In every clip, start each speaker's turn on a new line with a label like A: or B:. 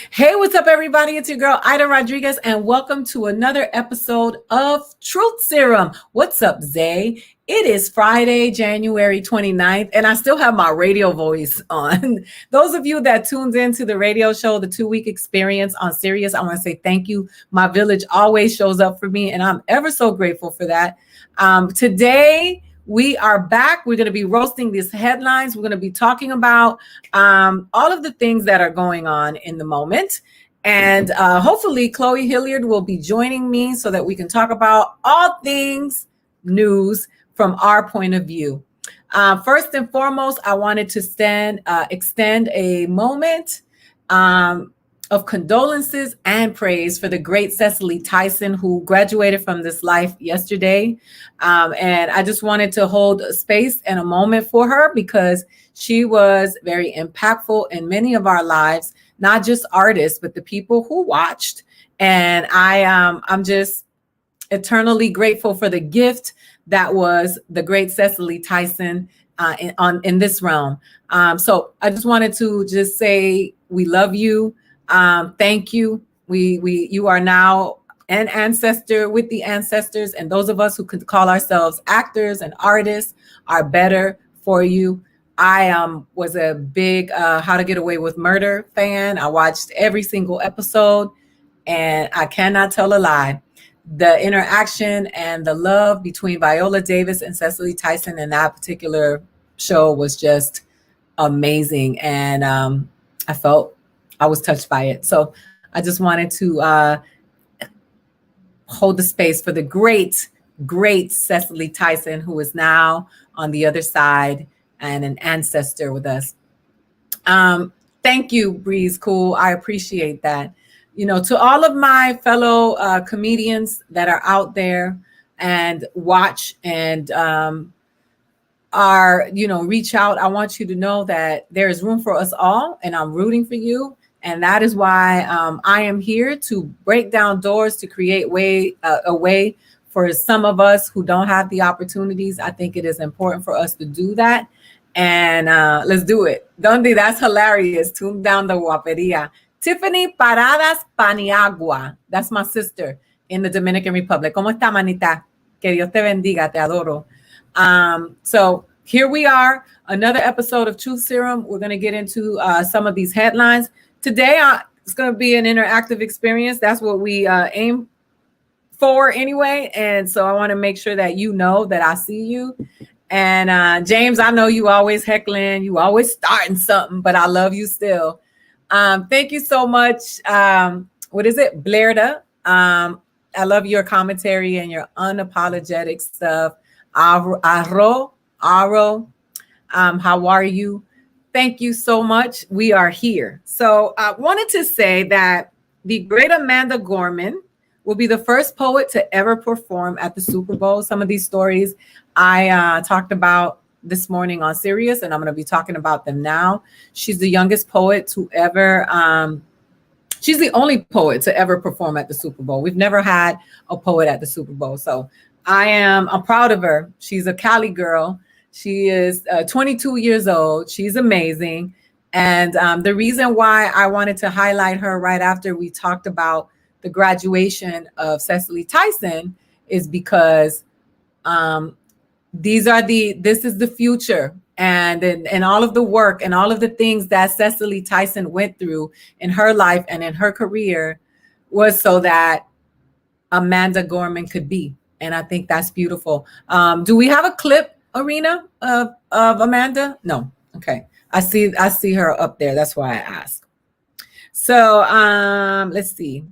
A: Hey, what's up, everybody? It's your girl, Aida Rodriguez, and welcome to another episode of Truth Serum. What's up, Zay? It is Friday, January 29th, and I still have my radio voice on. Those of you that tuned into the radio show, the 2-week experience on Sirius, I want to say thank you. My village always shows up for me, and I'm ever so grateful for that. Today, we are back. We're going to be roasting these headlines. We're going to be talking about all of the things that are going on in the moment. And hopefully Chloe Hilliard will be joining me so that we can talk about all things news from our point of view. First and foremost, I wanted to extend a moment of condolences and praise for the great Cicely Tyson, who graduated from this life yesterday. And I just wanted to hold a space and a moment for her because she was very impactful in many of our lives, not just artists, but the people who watched. And I'm just eternally grateful for the gift that was the great Cicely Tyson in this realm. So I just wanted to just say we love you. Thank you. You are now an ancestor with the ancestors, and those of us who could call ourselves actors and artists are better for you. I was a big How to Get Away with Murder fan. I watched every single episode, and I cannot tell a lie. The interaction and the love between Viola Davis and Cicely Tyson in that particular show was just amazing, and I was touched by it. So I just wanted to hold the space for the great Cicely Tyson, who is now on the other side and an ancestor with us. Thank you, Breeze Cool. I appreciate that. You know, to all of my fellow comedians that are out there and watch and reach out, I want you to know that there is room for us all, and I'm rooting for you. And that is why I am here to break down doors to create a way for some of us who don't have the opportunities. I think it is important for us to do that. And let's do it. Dondi, that's hilarious. Tune down the guaperia. Tiffany Paradas Paniagua. That's my sister in the Dominican Republic. ¿Cómo está, manita? Que Dios te bendiga. Te adoro. So here we are. Another episode of Truth Serum. We're going to get into some of these headlines. Today, it's going to be an interactive experience. That's what we aim for anyway. And so I want to make sure that you know that I see you. And James, I know you always heckling. You always starting something, but I love you still. Thank you so much. What is it? Blairda. I love your commentary and your unapologetic stuff. Aro. How are you? Thank you so much. We are here. So I wanted to say that the great Amanda Gorman will be the first poet to ever perform at the Super Bowl. Some of these stories I talked about this morning on Sirius, and I'm going to be talking about them now. She's the youngest poet to ever, she's the only poet to ever perform at the Super Bowl. We've never had a poet at the Super Bowl. So I'm proud of her. She's a Cali girl. She is 22 years old. She's amazing. And the reason why I wanted to highlight her right after we talked about the graduation of Cicely Tyson is because this is the future. And all of the work and all of the things that Cicely Tyson went through in her life and in her career was so that Amanda Gorman could be. And I think that's beautiful. Do we have a clip, Arena, of Amanda? No. Okay. I see her up there. That's why I asked. So let's see.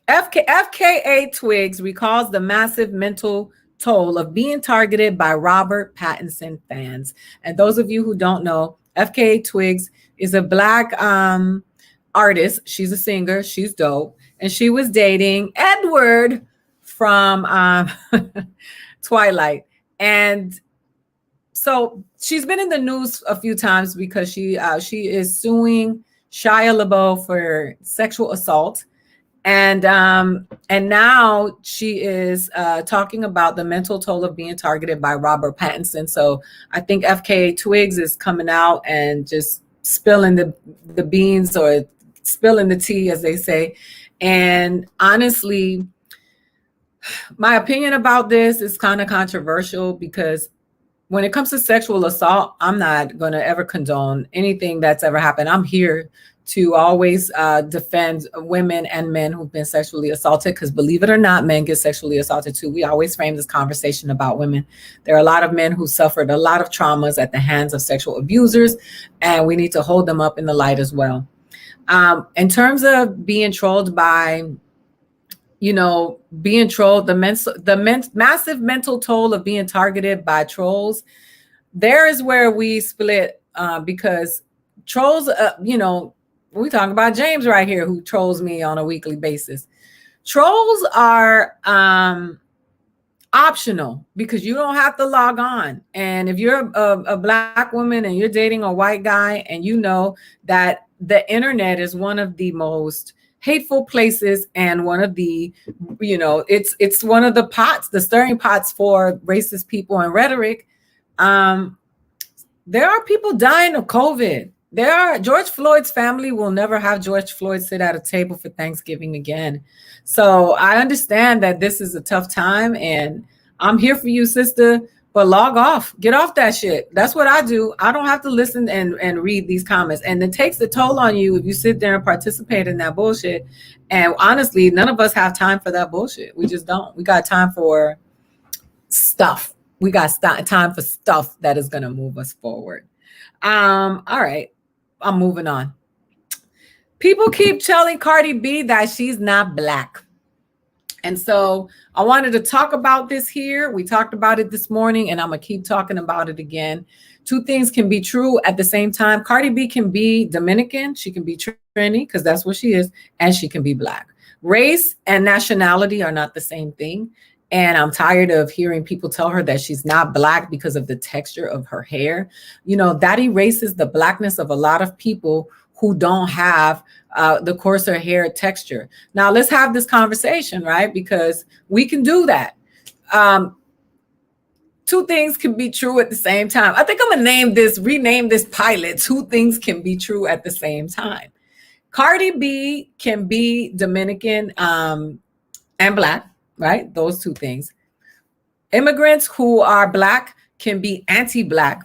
A: FKA Twigs recalls the massive mental toll of being targeted by Robert Pattinson fans. And those of you who don't know, FKA Twigs is a Black artist. She's a singer. She's dope. And she was dating Edward from Twilight. And so she's been in the news a few times because she is suing Shia LaBeouf for sexual assault. And now she is talking about the mental toll of being targeted by Robert Pattinson. So I think FKA Twigs is coming out and just spilling the beans or spilling the tea, as they say. And honestly, my opinion about this is kind of controversial because when it comes to sexual assault, I'm not going to ever condone anything that's ever happened. I'm here to always defend women and men who've been sexually assaulted, because believe it or not, men get sexually assaulted too. We always frame this conversation about women. There are a lot of men who suffered a lot of traumas at the hands of sexual abusers, and we need to hold them up in the light as well. In terms of being trolled by, being trolled, massive mental toll of being targeted by trolls, there is where we split, because trolls, we talk about James right here, who trolls me on a weekly basis. Trolls are optional because you don't have to log on. And if you're a Black woman and you're dating a white guy, and you know that the internet is one of the most hateful places, and one of the, it's one of the stirring pots for racist people and rhetoric. There are people dying of COVID. George Floyd's family will never have George Floyd sit at a table for Thanksgiving again. So I understand that this is a tough time, and I'm here for you, sister, but log off, get off that shit. That's what I do. I don't have to listen and read these comments. And it takes the toll on you if you sit there and participate in that bullshit. And honestly, none of us have time for that bullshit. We just don't. We got time for stuff. We got time for stuff that is going to move us forward. All right. I'm moving on. People keep telling Cardi B that she's not Black. And so I wanted to talk about this here. We talked about it this morning, and I'm going to keep talking about it again. Two things can be true at the same time. Cardi B can be Dominican. She can be Trini, because that's what she is. And she can be Black. Race and nationality are not the same thing. And I'm tired of hearing people tell her that she's not Black because of the texture of her hair. That erases the Blackness of a lot of people who don't have the coarser hair texture. Now, let's have this conversation, right? Because we can do that. Two things can be true at the same time. I think I'm going to rename this pilot, Two Things Can Be True at the Same Time. Cardi B can be Dominican and Black. Right? Those two things. Immigrants who are Black can be anti-Black,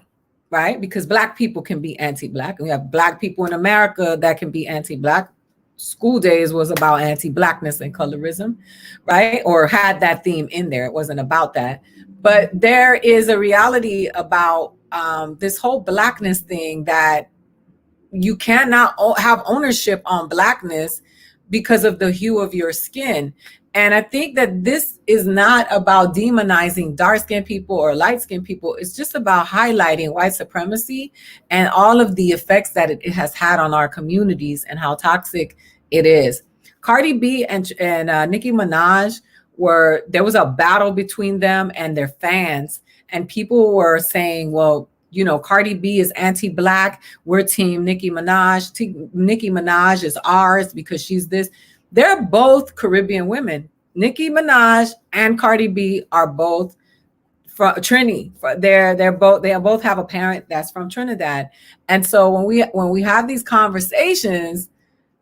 A: right? Because Black people can be anti-Black. We have Black people in America that can be anti-Black. School Days was about anti-Blackness and colorism, right? Or had that theme in there. It wasn't about that. But there is a reality about this whole Blackness thing, that you cannot have ownership on Blackness because of the hue of your skin. And I think that this is not about demonizing dark-skinned people or light-skinned people. It's just about highlighting white supremacy and all of the effects that it has had on our communities and how toxic it is. Cardi B and Nicki Minaj there was a battle between them and their fans. And people were saying, well, Cardi B is anti-Black. We're team Nicki Minaj. Nicki Minaj is ours because she's this. They're both Caribbean women. Nicki Minaj and Cardi B are both from Trini. They both have a parent that's from Trinidad. And so when we have these conversations,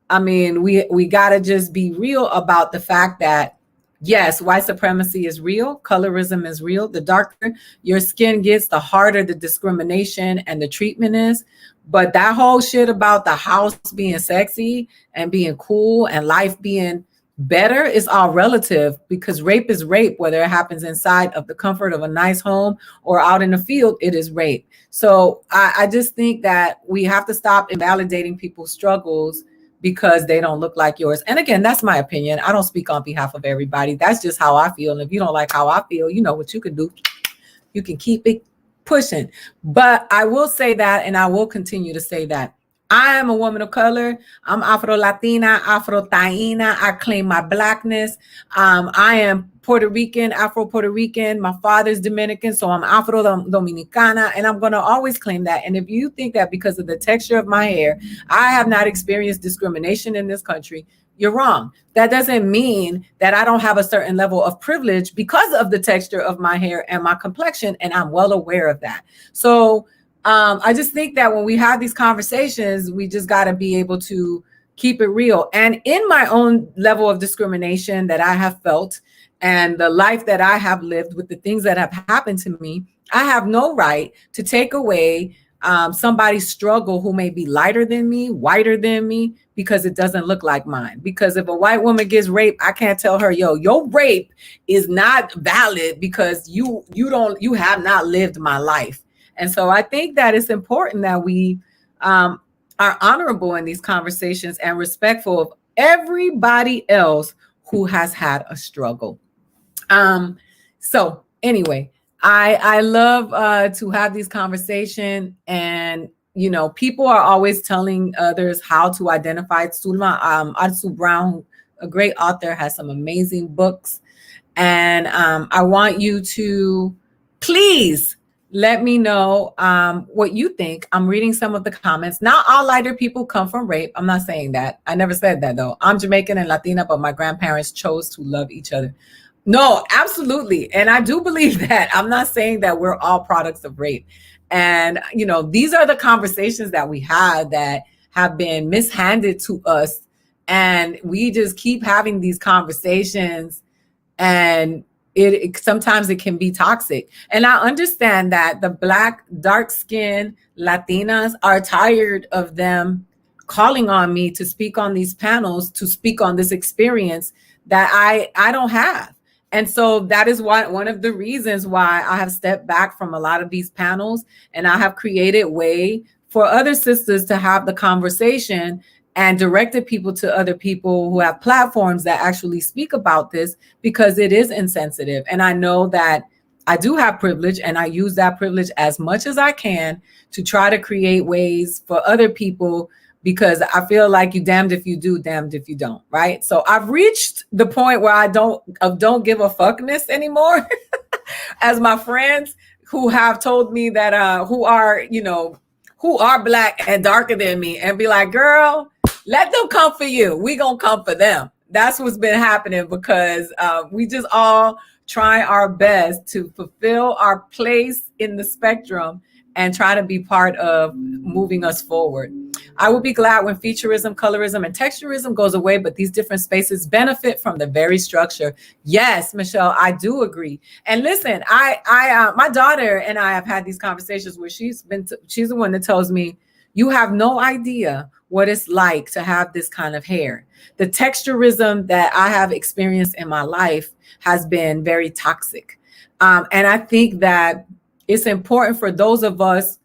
A: I mean, we gotta just be real about the fact that, yes, white supremacy is real, colorism is real. The darker your skin gets, the harder the discrimination and the treatment is. But that whole shit about the house being sexy and being cool and life being better is all relative, because rape is rape, whether it happens inside of the comfort of a nice home or out in the field, it is rape. So I just think that we have to stop invalidating people's struggles because they don't look like yours. And again, that's my opinion. I don't speak on behalf of everybody. That's just how I feel. And if you don't like how I feel, you know what you can do. You can keep it pushing. But I will say that, and I will continue to say that I am a woman of color. I'm Afro-Latina, Afro-Taína. I claim my Blackness. I am Puerto Rican, Afro-Puerto Rican. My father's Dominican, so I'm Afro-Dominicana, and I'm going to always claim that. And if you think that because of the texture of my hair, I have not experienced discrimination in this country, you're wrong. That doesn't mean that I don't have a certain level of privilege because of the texture of my hair and my complexion, and I'm well aware of that. So I just think that when we have these conversations, we just got to be able to keep it real. And in my own level of discrimination that I have felt and the life that I have lived with the things that have happened to me, I have no right to take away somebody's struggle who may be lighter than me, whiter than me, because it doesn't look like mine. Because if a white woman gets raped, I can't tell her, yo, your rape is not valid because you have not lived my life. And so I think that it's important that we are honorable in these conversations and respectful of everybody else who has had a struggle. So anyway, I love to have these conversations, and people are always telling others how to identify. Sulma Arzu Brown, a great author, has some amazing books, and I want you to please let me know what you think. I'm reading some of the comments. Not all lighter people come from rape. I'm not saying that. I never said that, though. I'm Jamaican and Latina, but my grandparents chose to love each other. No, absolutely. And I do believe that. I'm not saying that we're all products of rape. And, these are the conversations that we have that have been mishanded to us. And we just keep having these conversations, and sometimes it can be toxic. And I understand that the Black, dark-skinned Latinas are tired of them calling on me to speak on these panels, to speak on this experience that I don't have. And so that is one of the reasons why I have stepped back from a lot of these panels, and I have created way for other sisters to have the conversation and directed people to other people who have platforms that actually speak about this, because it is insensitive. And I know that I do have privilege, and I use that privilege as much as I can to try to create ways for other people, because I feel like you damned if you do, damned if you don't, right? So I've reached the point where I don't give a fuckness anymore. As my friends who have told me that who are Black and darker than me, and be like, girl, let them come for you. We gonna come for them. That's what's been happening, because we just all try our best to fulfill our place in the spectrum and try to be part of moving us forward. I will be glad when featureism, colorism, and texturism goes away, but these different spaces benefit from the very structure. Yes, Michelle, I do agree. And listen, I my daughter and I have had these conversations where she's the one that tells me, you have no idea what it's like to have this kind of hair. The texturism that I have experienced in my life has been very toxic. And I think that it's important for those of us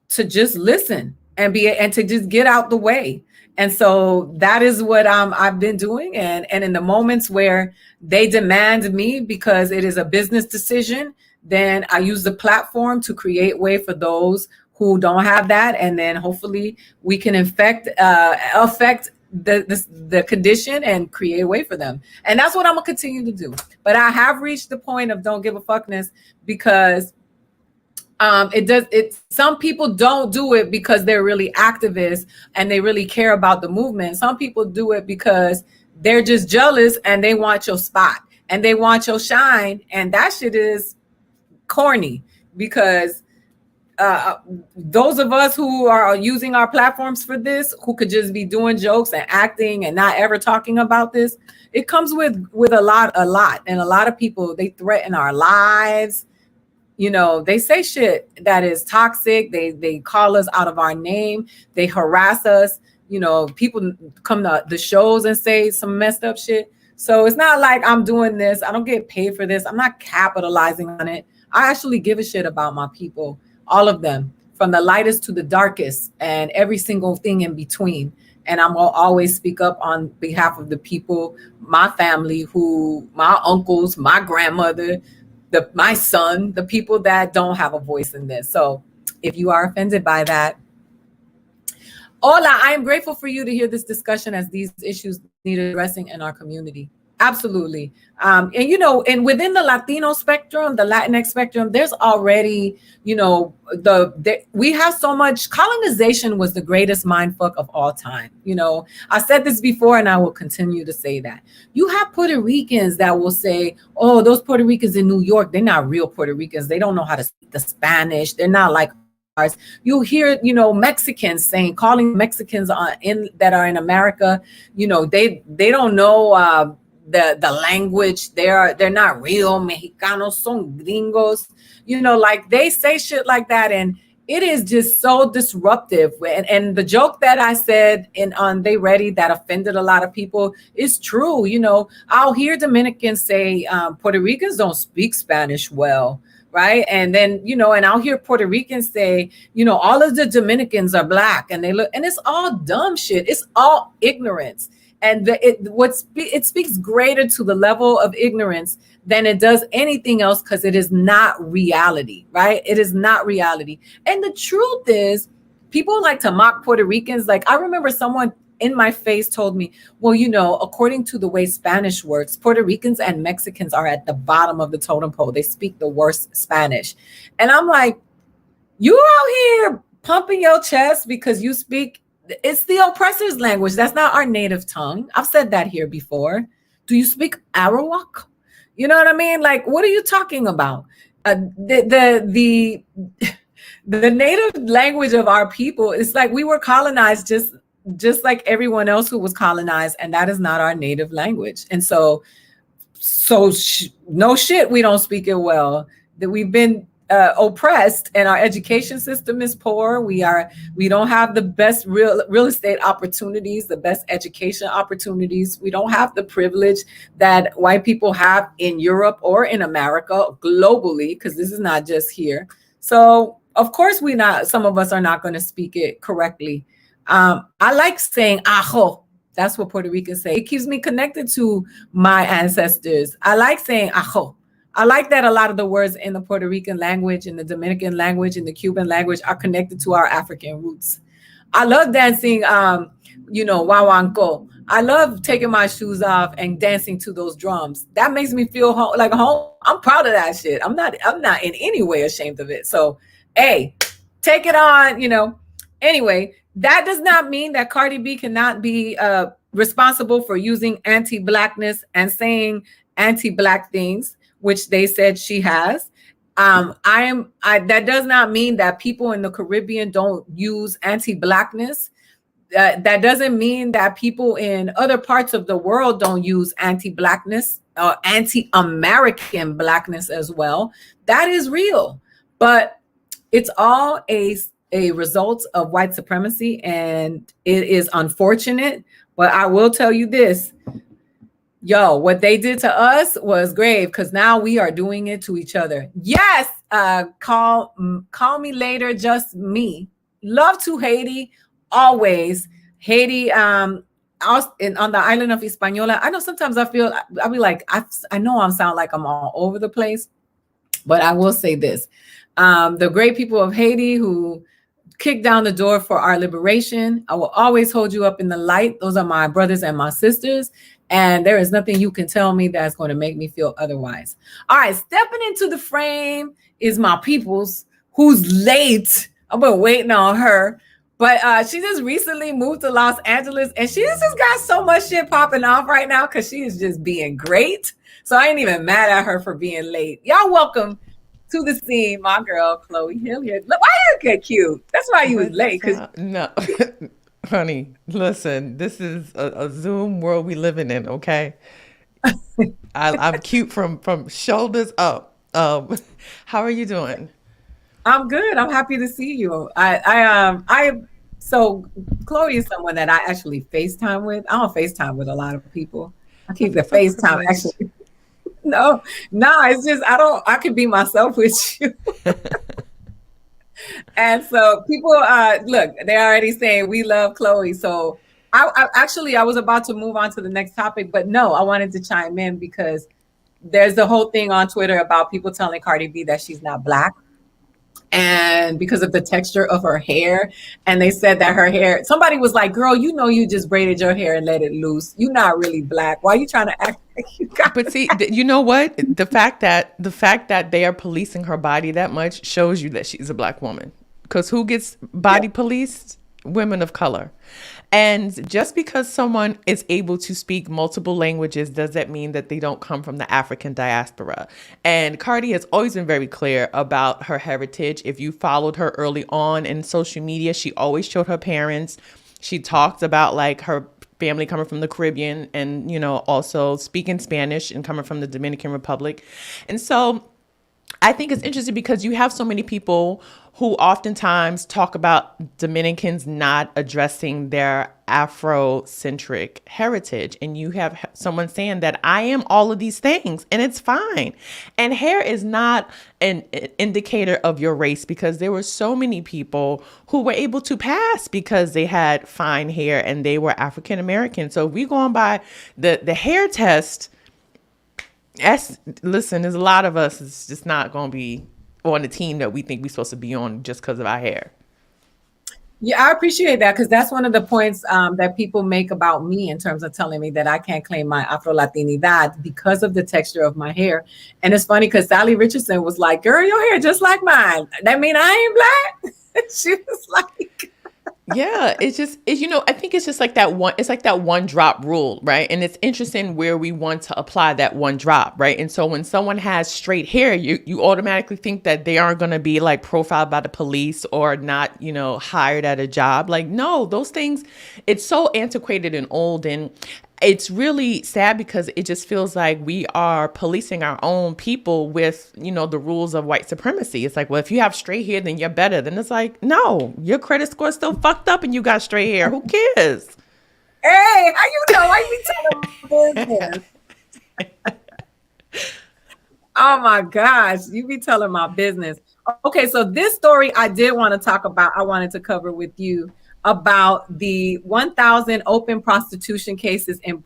A: to just listen and to just get out the way. And so that is what I've been doing. And in the moments where they demand me because it is a business decision, then I use the platform to create way for those who don't have that. And then hopefully we can affect the condition and create a way for them. And that's what I'm gonna continue to do. But I have reached the point of don't give a fuckness, because some people don't do it because they're really activists and they really care about the movement. Some people do it because they're just jealous and they want your spot and they want your shine. And that shit is corny, because those of us who are using our platforms for this, who could just be doing jokes and acting and not ever talking about this, it comes with a lot. And a lot of people, they threaten our lives. They say shit that is toxic. They call us out of our name. They harass us. People come to the shows and say some messed up shit. So it's not like I'm doing this. I don't get paid for this. I'm not capitalizing on it. I actually give a shit about my people, all of them, from the lightest to the darkest and every single thing in between. And I'm going to always speak up on behalf of the people, my family, my uncles, my grandmother, my son, the people that don't have a voice in this. So if you are offended by that, hola, I am grateful for you to hear this discussion, as these issues need addressing in our community. Absolutely. And within the Latino spectrum, the Latinx spectrum, there's already, we have so much. Colonization was the greatest mindfuck of all time. I said this before and I will continue to say that. You have Puerto Ricans that will say, oh, those Puerto Ricans in New York, they're not real Puerto Ricans. They don't know how to speak the Spanish. They're not like You hear, Mexicans saying, calling Mexicans that are in America, they don't know the language. They're not real Mexicanos, son gringos. Like they say shit like that, and it is just so disruptive. And the joke that I said on They Ready that offended a lot of people is true. I'll hear Dominicans say Puerto Ricans don't speak Spanish well. Right. And then, and I'll hear Puerto Ricans say, all of the Dominicans are black, and and it's all dumb shit. It's all ignorance. And it speaks greater to the level of ignorance than it does anything else, because it is not reality, right? It is not reality. And the truth is, people like to mock Puerto Ricans. Like, I remember someone in my face told me, well, according to the way Spanish works, Puerto Ricans and Mexicans are at the bottom of the totem pole. They speak the worst Spanish. And I'm like, you out here pumping your chest because you speak, it's the oppressor's language. That's not our native tongue. I've said that here before. Do you speak Arawak? You know what I mean? Like, what are you talking about? The native language of our people, it's like we were colonized just like everyone else who was colonized, and that is not our native language. And so no shit, we don't speak it well. That we've been oppressed, and our education system is poor. We don't have the best real estate opportunities, the best education opportunities. We don't have the privilege that white people have in Europe or in America globally, because this is not just here. So of course some of us are not going to speak it correctly. I like saying ajo. That's what Puerto Ricans say. It keeps me connected to my ancestors. I like saying ajo. I like that a lot of the words in the Puerto Rican language, in the Dominican language, in the Cuban language are connected to our African roots. I love dancing, wawanko. I love taking my shoes off and dancing to those drums. That makes me feel like home. I'm proud of that shit. I'm not in any way ashamed of it. So, hey, take it on, Anyway, that does not mean that Cardi B cannot be responsible for using anti-blackness and saying anti-black things, which they said she has. That does not mean that people in the Caribbean don't use anti-blackness. That doesn't mean that people in other parts of the world don't use anti-blackness or anti-American blackness as well. That is real, but it's all a result of white supremacy, and it is unfortunate. But I will tell you this. What they did to us was grave, because now we are doing it to each other. Yes, call me later, just me. Love to Haiti, always. Haiti, on the island of Hispaniola. I know sometimes I'll be like, I know I sound like I'm all over the place, but I will say this. The great people of Haiti who kicked down the door for our liberation, I will always hold you up in the light. Those are my brothers and my sisters. And there is nothing you can tell me that's going to make me feel otherwise. All right, stepping into the frame is my peoples, who's late. I've been waiting on her. But she just recently moved to Los Angeles, and she just got so much shit popping off right now because she is just being great. So I ain't even mad at her for being late. Y'all welcome to the scene, my girl, Chloe Hilliard. Look, why you get cute? That's why you was late.
B: No. Honey, listen, this is a Zoom world we living in, okay? I'm cute from shoulders up. How are you doing?
A: I'm good. I'm happy to see you. So Chloe is someone that I actually FaceTime with. I don't FaceTime with a lot of people. I keep the FaceTime actually. No, it's just I could be myself with you. And so people, look, they're already saying we love Chloe. So I was about to move on to the next topic, but no, I wanted to chime in because there's the whole thing on Twitter about people telling Cardi B that she's not Black. And because of the texture of her hair, and they said that her hair, somebody was like, girl, you just braided your hair and let it loose. You're not really Black. Why are you trying to act like you got
B: But see, you know what? The fact that they are policing her body that much shows you that she's a Black woman. Because who gets body policed? women of color. And just because someone is able to speak multiple languages, does that mean that they don't come from the African diaspora? And Cardi has always been very clear about her heritage. If you followed her early on in social media, she always showed her parents. She talked about like her family coming from the Caribbean and, also speaking Spanish and coming from the Dominican Republic. And so I think it's interesting because you have so many people who oftentimes talk about Dominicans not addressing their Afrocentric heritage. And you have someone saying that I am all of these things and it's fine. And hair is not an indicator of your race, because there were so many people who were able to pass because they had fine hair and they were African American. So if we're going by the hair test, listen, there's a lot of us it's just not going to be on the team that we think we're supposed to be on just because of our hair.
A: Yeah, I appreciate that, because that's one of the points that people make about me in terms of telling me that I can't claim my Afro-Latinidad because of the texture of my hair. And it's funny because Sally Richardson was like, girl, your hair just like mine. That mean I ain't black? She was like...
B: Yeah, I think it's just like that one, it's like that one drop rule, right? And it's interesting where we want to apply that one drop, right? And so when someone has straight hair, you automatically think that they aren't going to be like profiled by the police or not, hired at a job. Like, no, those things, it's so antiquated and old. And it's really sad because it just feels like we are policing our own people with, the rules of white supremacy. It's like, well, if you have straight hair, then you're better. Then it's like, no, your credit score is still fucked up and you got straight hair. Who cares?
A: Hey, how you know? Why you telling my business? Oh my gosh, you be telling my business. Okay, so this story I did want to talk about. I wanted to cover with you about the 1,000 open prostitution cases in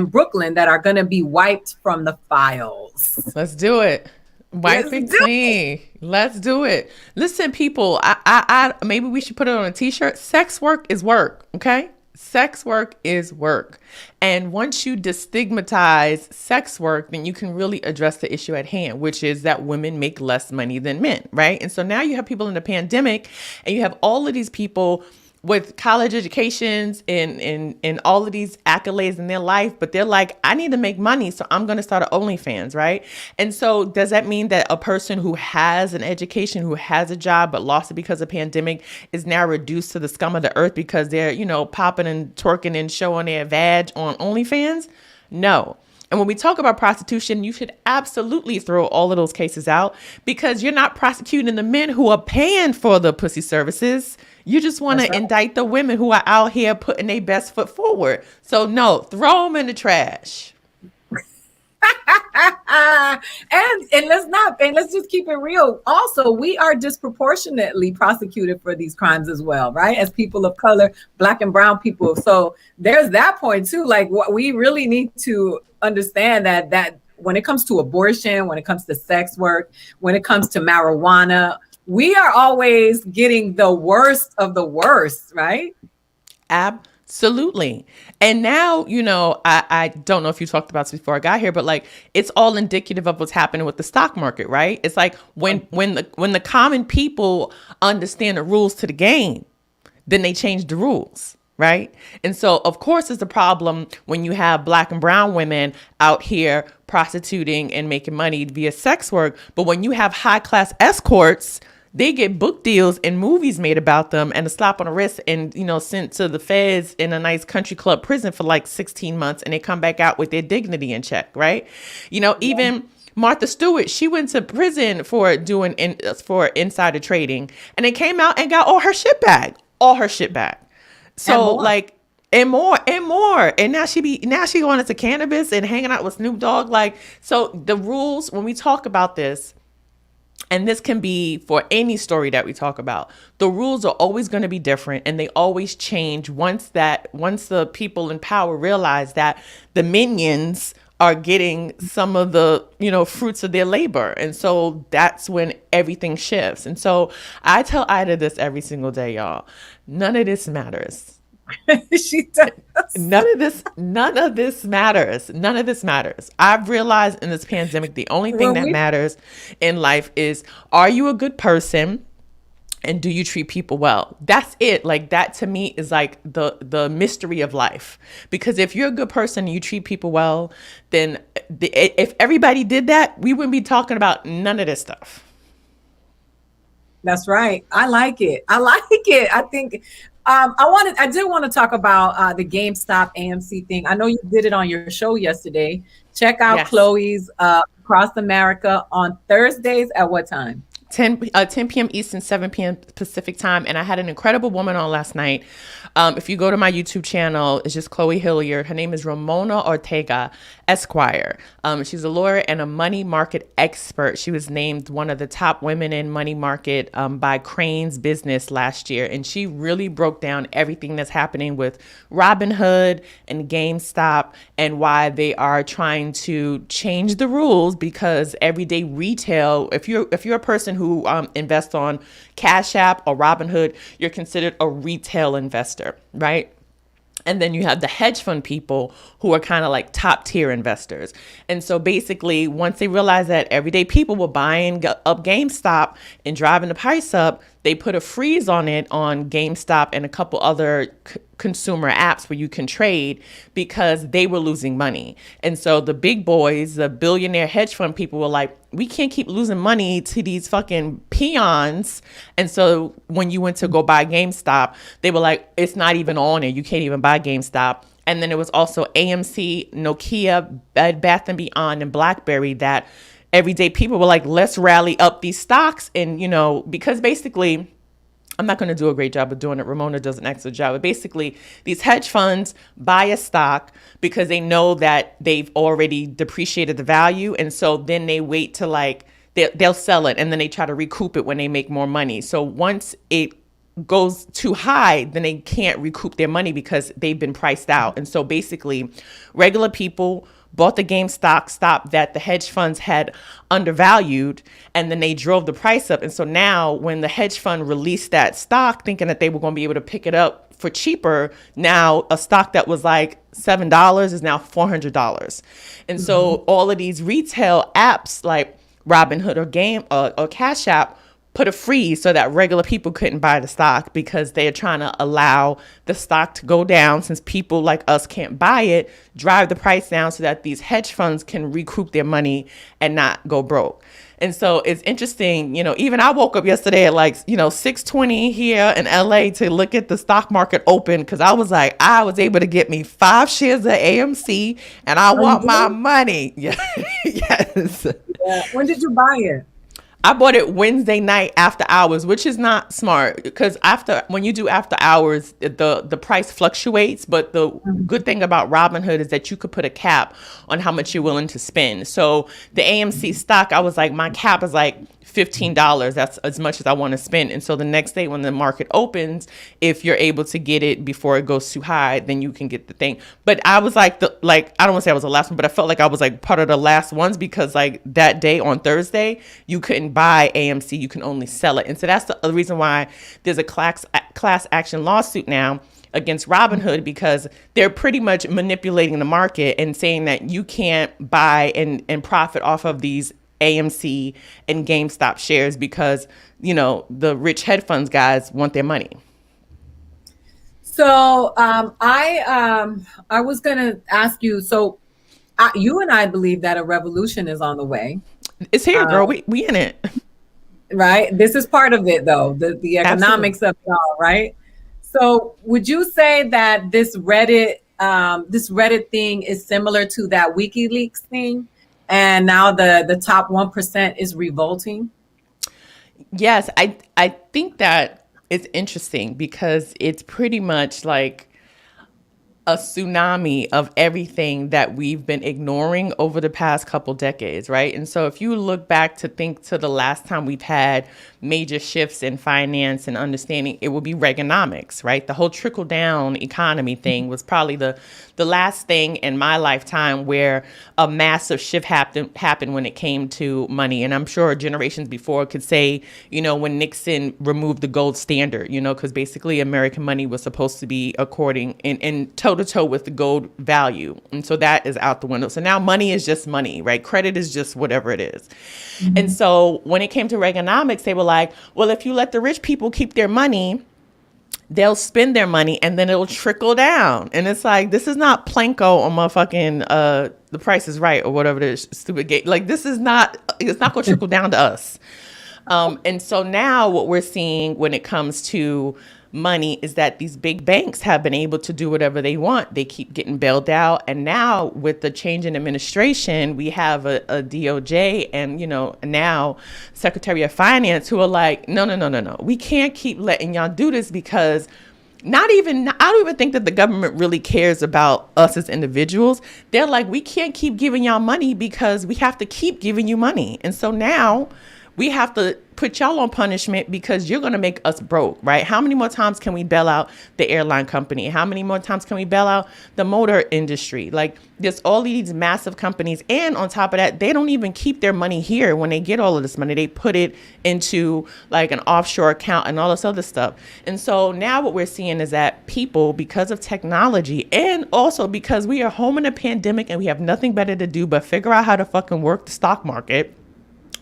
A: Brooklyn that are going to be wiped from the files.
B: Let's do it. Wipe it clean. Let's do it. Listen, people, I maybe we should put it on a t-shirt. Sex work is work. Okay. Sex work is work. And once you destigmatize sex work, then you can really address the issue at hand, which is that women make less money than men. Right. And so now you have people in the pandemic and you have all of these people with college educations and all of these accolades in their life, but they're like, I need to make money, so I'm going to start an OnlyFans, right? And so does that mean that a person who has an education, who has a job, but lost it because of pandemic is now reduced to the scum of the earth because they're, popping and twerking and showing their vag on OnlyFans? No. And when we talk about prostitution, you should absolutely throw all of those cases out because you're not prosecuting the men who are paying for the pussy services. You just want to indict the women who are out here putting their best foot forward. So no, throw them in the trash.
A: and let's just keep it real. Also, we are disproportionately prosecuted for these crimes as well, right? As people of color, Black and brown people. So there's that point too. Like, what we really need to understand that when it comes to abortion, when it comes to sex work, when it comes to marijuana, we are always getting the worst of the worst, right?
B: Absolutely. And now, I don't know if you talked about this before I got here, but like it's all indicative of what's happening with the stock market, right? It's like when the common people understand the rules to the game, then they change the rules. Right. And so, of course, it's a problem when you have Black and brown women out here prostituting and making money via sex work. But when you have high class escorts, they get book deals and movies made about them and a slap on the wrist and, sent to the feds in a nice country club prison for like 16 months. And they come back out with their dignity in check. Right. Even Martha Stewart, she went to prison for for insider trading and it came out and got all her shit back. So and more. And now she going into cannabis and hanging out with Snoop Dogg. Like, so the rules, when we talk about this, and this can be for any story that we talk about, the rules are always going to be different and they always change once the people in power realize that the minions are getting some of the, fruits of their labor. And so that's when everything shifts. And so I tell Aida this every single day, y'all. None of this matters.
A: She does.
B: None of this matters. None of this matters. I've realized in this pandemic, the only thing that matters in life is, are you a good person? And do you treat people well? That's it. Like, that to me is like the mystery of life. Because if you're a good person and you treat people well, then if everybody did that, we wouldn't be talking about none of this stuff.
A: That's right. I like it. I like it. I think I did want to talk about the GameStop AMC thing. I know you did it on your show yesterday. Check out
B: Yes.
A: Chloe's Across America on Thursdays at what time?
B: 10 p.m. Eastern, 7 p.m. Pacific time. And I had an incredible woman on last night. If you go to my YouTube channel, it's just Chloe Hilliard. Her name is Ramona Ortega Esquire. She's a lawyer and a money market expert. She was named one of the top women in money market by Crane's Business last year. And she really broke down everything that's happening with Robinhood and GameStop and why they are trying to change the rules, because everyday retail, if you're a person who invests on CashApp or Robinhood, you're considered a retail investor, right? And then you have the hedge fund people who are kind of like top tier investors. And so basically, once they realized that everyday people were buying up GameStop and driving the price up, they put a freeze on it on GameStop and a couple other consumer apps where you can trade, because they were losing money. And so the big boys, the billionaire hedge fund people, were like, we can't keep losing money to these fucking peons. And so when you went to go buy GameStop, they were like, it's not even on it. You can't even buy GameStop. And then it was also AMC, Nokia, Bed Bath & Beyond, and BlackBerry that everyday people were like, let's rally up these stocks. And, because basically, I'm not going to do a great job of doing it. Ramona does an excellent job. But basically, these hedge funds buy a stock because they know that they've already depreciated the value. And so then they wait to they'll sell it, and then they try to recoup it when they make more money. So once it goes too high, then they can't recoup their money because they've been priced out. And so basically, regular people bought the stock that the hedge funds had undervalued, and then they drove the price up. And so now when the hedge fund released that stock thinking that they were going to be able to pick it up for cheaper, now a stock that was like $7 is now $400. And so all of these retail apps like Robinhood or Cash App put a freeze so that regular people couldn't buy the stock, because they're trying to allow the stock to go down, since people like us can't buy it, drive the price down so that these hedge funds can recoup their money and not go broke. And so it's interesting, even I woke up yesterday at 6:20 here in LA to look at the stock market open, because I was like, I was able to get me 5 shares of AMC and I want my money. Yeah. Yes.
A: Yeah. When did you buy it?
B: I bought it Wednesday night after hours, which is not smart, because when you do after hours, the price fluctuates. But the good thing about Robinhood is that you could put a cap on how much you're willing to spend. So the AMC stock, I was like, my cap is like $15. That's as much as I want to spend. And so the next day when the market opens, if you're able to get it before it goes too high, then you can get the thing. But I was like, I don't want to say I was the last one, but I felt like I was like part of the last ones, because like that day on Thursday, you couldn't buy AMC, you can only sell it. And so that's the reason why there's a class action lawsuit now against Robinhood, because they're pretty much manipulating the market and saying that you can't buy and profit off of these AMC and GameStop shares, because the rich hedge funds guys want their money.
A: So I was going to ask you. So you and I believe that a revolution is on the way.
B: It's here, girl. We in it,
A: right? This is part of it, though. The economics of it all, right? So would you say that this Reddit thing is similar to that WikiLeaks thing? And now the top 1% is revolting?
B: Yes, I think that it's interesting, because it's pretty much like a tsunami of everything that we've been ignoring over the past couple decades, right? And so if you look back to think to the last time we've had major shifts in finance and understanding, it would be Reaganomics, right? The whole trickle down economy thing was probably the last thing in my lifetime where a massive shift happened when it came to money. And I'm sure generations before could say, when Nixon removed the gold standard, because basically American money was supposed to be according in toe to toe with the gold value. And so that is out the window. So now money is just money, right? Credit is just whatever it is. And so when it came to Reaganomics, they were like, like, well, if you let the rich people keep their money, they'll spend their money and then it'll trickle down. And it's like, this is not Planko on motherfucking The Price is Right or whatever it is, stupid game. Like, this is not, it's not going to trickle down to us. And so now what we're seeing when it comes to money is that these big banks have been able to do whatever they want. They keep getting bailed out. And now with the change in administration, we have a DOJ and, you know, now Secretary of Finance who are like, no. We can't keep letting y'all do this because I don't even think that the government really cares about us as individuals. They're like, we can't keep giving y'all money because we have to keep giving you money. And so now we have to put y'all on punishment because you're going to make us broke, right? How many more times can we bail out the airline company? How many more times can we bail out the motor industry? Like, there's all these massive companies. And on top of that, they don't even keep their money here. When they get all of this money, they put it into like an offshore account and all this other stuff. And so now what we're seeing is that people, because of technology and also because we are home in a pandemic and we have nothing better to do but figure out how to fucking work the stock market,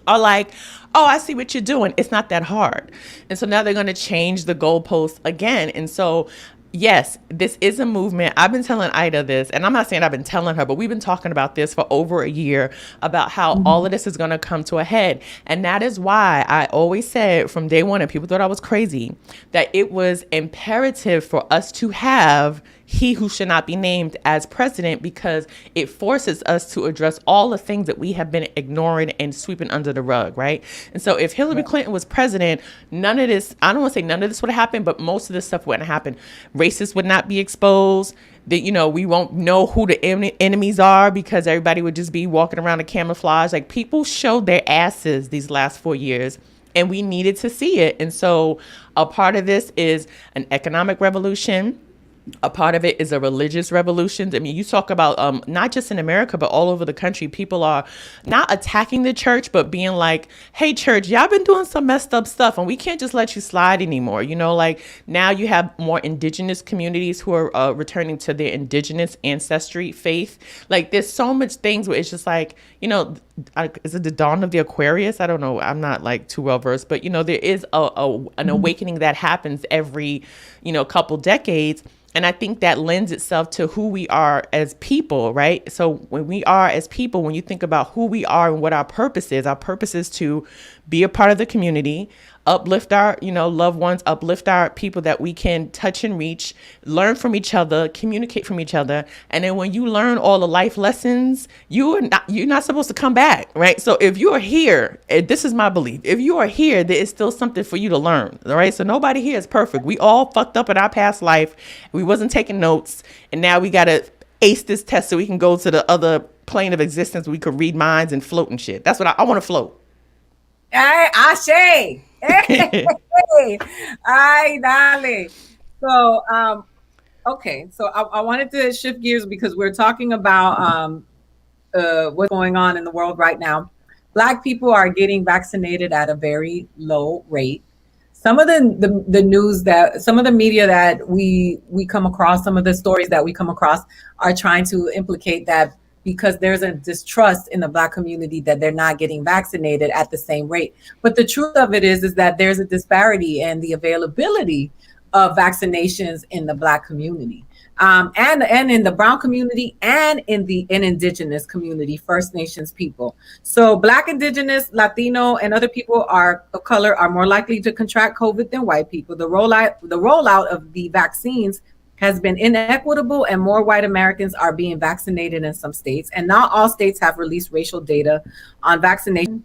B: are like, oh, I see what you're doing. It's not that hard. And so now they're going to change the goalposts again. And so, yes, this is a movement. I've been telling Aida this, and I'm not saying I've been telling her, but we've been talking about this for over a year about how all of this is going to come to a head. And that is why I always said from day one, and people thought I was crazy, that it was imperative for us to have he who should not be named as president, because it forces us to address all the things that we have been ignoring and sweeping under the rug, right? And so if Hillary Clinton was president, none of this, I don't want to say none of this would have happened, but most of this stuff wouldn't happen. Racists would not be exposed. That, you know, we won't know who the enemies are because everybody would just be walking around in camouflage. Like, people showed their asses these last 4 years, and we needed to see it. And so a part of this is an economic revolution. A part of it is a religious revolution. I mean, you talk about not just in America, but all over the country, people are not attacking the church, but being like, hey, church, y'all been doing some messed up stuff and we can't just let you slide anymore. You know, like, now you have more indigenous communities who are returning to their indigenous ancestry faith. Like, there's so much things where it's just like, you know, is it the dawn of the Aquarius? I don't know. I'm not like too well versed, but, you know, there is an awakening that happens every, you know, couple decades. And I think that lends itself to who we are as people, right? So when we are as people, when you think about who we are and what our purpose is to be a part of the community, uplift our, you know, loved ones, uplift our people that we can touch and reach, learn from each other, communicate from each other. And then when you learn all the life lessons, you're not supposed to come back, right? So if you are here, and this is my belief, if you are here, there is still something for you to learn, all right? So nobody here is perfect. We all fucked up in our past life. We wasn't taking notes. And now we got to ace this test so we can go to the other plane of existence where we could read minds and float and shit. That's what I want to float.
A: Hey, Ashe. Hey, ay, dale. So, okay. So I wanted to shift gears because we're talking about what's going on in the world right now. Black people are getting vaccinated at a very low rate. Some of the news that some of the media that we come across, some of the stories that we come across are trying to implicate that because there's a distrust in the Black community that they're not getting vaccinated at the same rate. But the truth of it is that there's a disparity in the availability of vaccinations in the Black community, and in the brown community and in indigenous community, First Nations people. So Black, indigenous, Latino, and other people of color are more likely to contract COVID than white people. The rollout of the vaccines has been inequitable, and more white Americans are being vaccinated in some states. And not all states have released racial data on vaccination.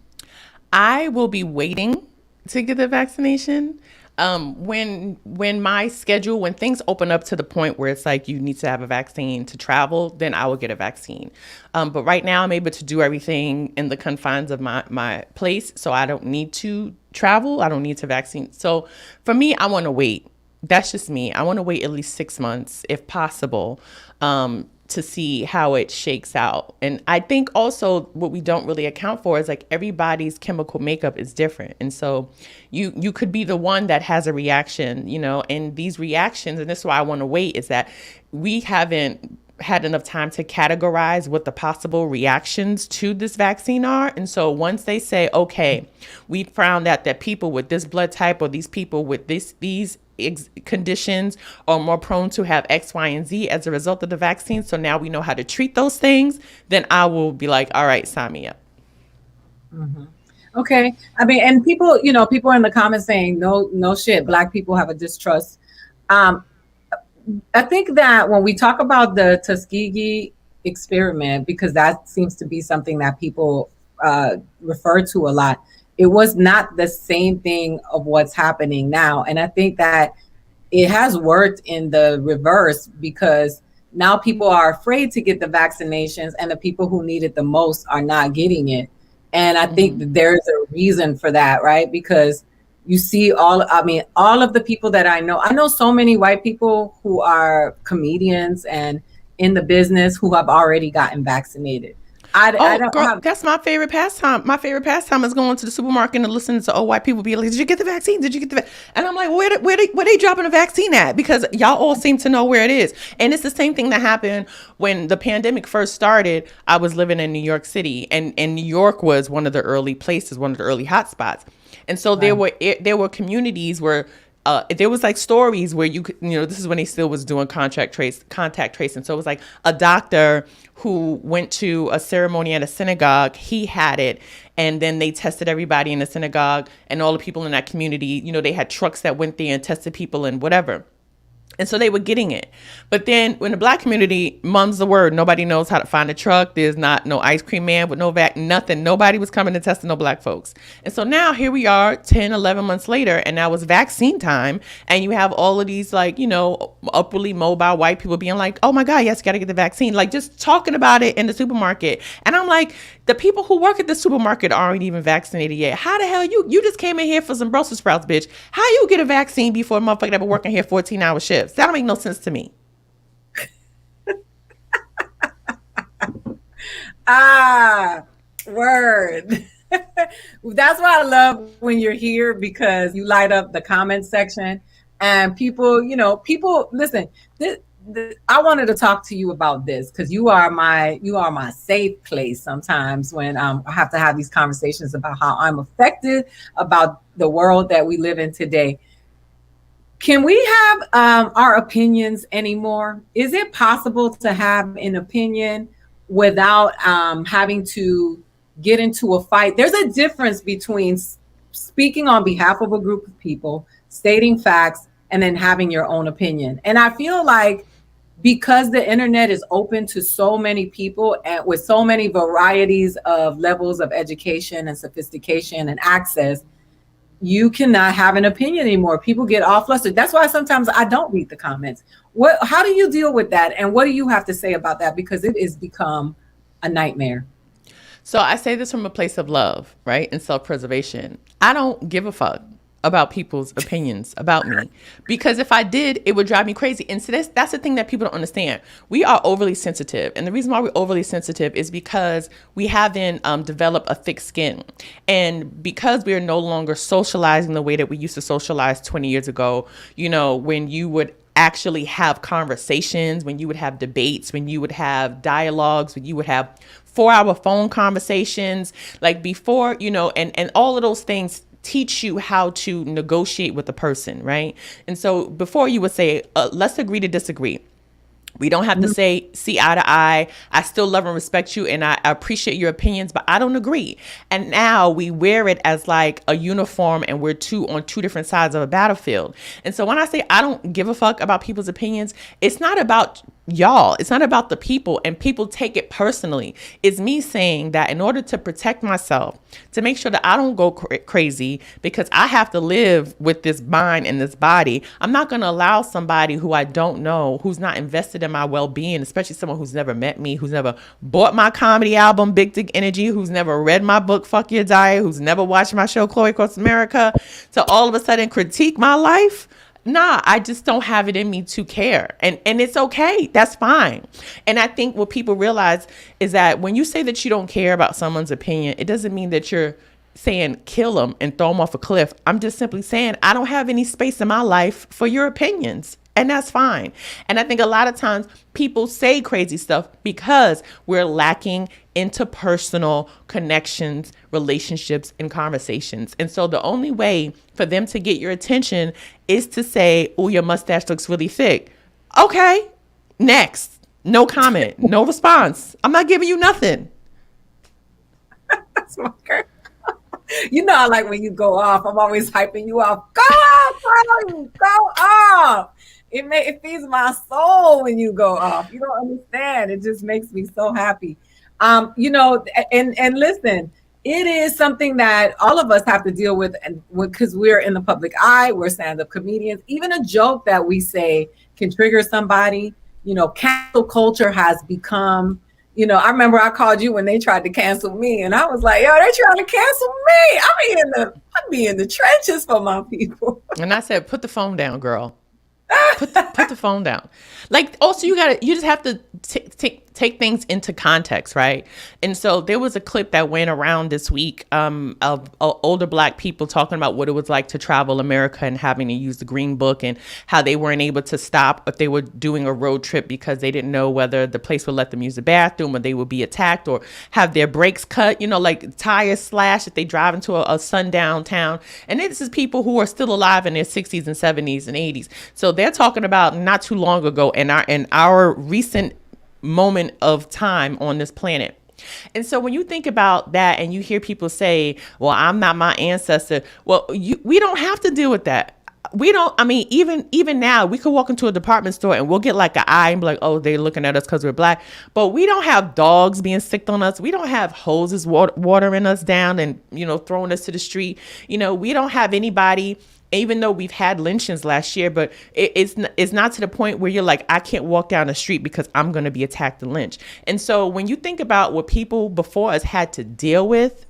B: I will be waiting to get the vaccination. When my schedule, when things open up to the point where it's like you need to have a vaccine to travel, then I will get a vaccine. But right now I'm able to do everything in the confines of my place. So I don't need to travel. I don't need to vaccine. So for me, I want to wait. That's just me. I want to wait at least 6 months, if possible, to see how it shakes out. And I think also what we don't really account for is like everybody's chemical makeup is different. And so you could be the one that has a reaction, you know, and these reactions, and this is why I want to wait, is that we haven't had enough time to categorize what the possible reactions to this vaccine are. And so once they say, okay, we found out that people with this blood type or these people with these conditions are more prone to have X, Y, and Z as a result of the vaccine. So now we know how to treat those things. Then I will be like, all right, sign me up.
A: Mm-hmm. Okay. I mean, and people, people are in the comments saying, no shit, Black people have a distrust. I think that when we talk about the Tuskegee experiment, because that seems to be something that people refer to a lot, it was not the same thing of what's happening now. And I think that it has worked in the reverse, because now people are afraid to get the vaccinations, and the people who need it the most are not getting it. And I think that there's a reason for that, right? Because you see all of the people that I know so many white people who are comedians and in the business who have already gotten vaccinated. I don't
B: girl,
A: have.
B: that's my favorite pastime. My favorite pastime is going to the supermarket and listening to old white people be like, "Did you get the vaccine? Did you get the?" And I'm like, where they dropping the vaccine at? Because y'all all seem to know where it is. And it's the same thing that happened when the pandemic first started. I was living in New York City, and New York was one of the early places, one of the early hotspots. And so there were communities where there was like stories where you could, this is when they still was doing contact tracing. So it was like a doctor who went to a ceremony at a synagogue. He had it. And then they tested everybody in the synagogue and all the people in that community. They had trucks that went there and tested people and whatever. And so they were getting it. But then when the Black community, mum's the word. Nobody knows how to find a truck. There's not no ice cream man with no nothing. Nobody was coming to test no Black folks. And so now here we are 10, 11 months later, and now it's vaccine time. And you have all of these upwardly mobile white people being like, oh my God, yes, you got to get the vaccine. Like just talking about it in the supermarket. And I'm like, the people who work at the supermarket aren't even vaccinated yet. How the hell you just came in here for some Brussels sprouts, bitch? How you get a vaccine before a motherfucker that been working here 14-hour shifts? That don't make no sense to me.
A: Word. That's why I love when you're here, because you light up the comment section and people listen. I wanted to talk to you about this because you are my safe place sometimes when I have to have these conversations about how I'm affected about the world that we live in today. Can we have our opinions anymore? Is it possible to have an opinion without having to get into a fight? There's a difference between speaking on behalf of a group of people, stating facts, and then having your own opinion. And I feel like because the internet is open to so many people and with so many varieties of levels of education and sophistication and access, you cannot have an opinion anymore. People get all flustered. That's why sometimes I don't read the comments. How do you deal with that? And what do you have to say about that? Because it has become a nightmare.
B: So I say this from a place of love, right? And self-preservation. I don't give a fuck about people's opinions about me, because if I did, it would drive me crazy. And so that's the thing that people don't understand. We are overly sensitive. And the reason why we're overly sensitive is because we haven't developed a thick skin. And because we're no longer socializing the way that we used to socialize 20 years ago, when you would actually have conversations, when you would have debates, when you would have dialogues, when you would have 4-hour phone conversations, like before, and all of those things teach you how to negotiate with a person, right? And so before you would say, let's agree to disagree. We don't have to say, see eye to eye. I still love and respect you, and I appreciate your opinions, but I don't agree. And now we wear it as like a uniform, and we're on two different sides of a battlefield. And so when I say I don't give a fuck about people's opinions, it's not about y'all. It's not about the people, and people take it personally. It's me saying that in order to protect myself, to make sure that I don't go crazy, because I have to live with this mind and this body, I'm not going to allow somebody who I don't know, who's not invested in my well-being, especially someone who's never met me, who's never bought my comedy album, Big Dick Energy, who's never read my book, Fuck Your Diet, who's never watched my show, Chloe Across America, to all of a sudden critique my life. Nah, I just don't have it in me to care. And it's okay. That's fine. And I think what people realize is that when you say that you don't care about someone's opinion, it doesn't mean that you're saying kill them and throw them off a cliff. I'm just simply saying I don't have any space in my life for your opinions. And that's fine. And I think a lot of times people say crazy stuff because we're lacking interpersonal connections, relationships, and conversations. And so the only way for them to get your attention is to say, oh, your mustache looks really thick. Okay, next. No comment, no response. I'm not giving you nothing.
A: That's my girl. You know, I like when you go off. I'm always hyping you up. Go off, girl. Go off. It feeds my soul when you go off. You don't understand. It just makes me so happy. You know, and listen, it is something that all of us have to deal with, and because we're in the public eye, we're stand-up comedians. Even a joke that we say can trigger somebody. You know, cancel culture has become. You know, I remember I called you when they tried to cancel me, and I was like, "Yo, they trying to cancel me. I be in the trenches for my people."
B: And I said, put the phone down, girl. Put the phone down. Like, also, you just have to take things into context, right? And so there was a clip that went around this week of older Black people talking about what it was like to travel America and having to use the Green Book, and how they weren't able to stop if they were doing a road trip because they didn't know whether the place would let them use the bathroom, or they would be attacked or have their brakes cut, you know, like tires slashed if they drive into a sundown town. And this is people who are still alive in their 60s and 70s and 80s. So they're talking about not too long ago in our recent moment of time on this planet. And so when you think about that and you hear people say, well, I'm not my ancestor. Well, we don't have to deal with that. We don't, I mean, even now we could walk into a department store and we'll get like an eye and be like, oh, they're looking at us because we're Black. But we don't have dogs being sicked on us. We don't have hoses watering us down and, you know, throwing us to the street. You know, we don't have anybody, even though we've had lynchings last year, but it's not to the point where you're like, I can't walk down the street because I'm going to be attacked and lynched. And so when you think about what people before us had to deal with,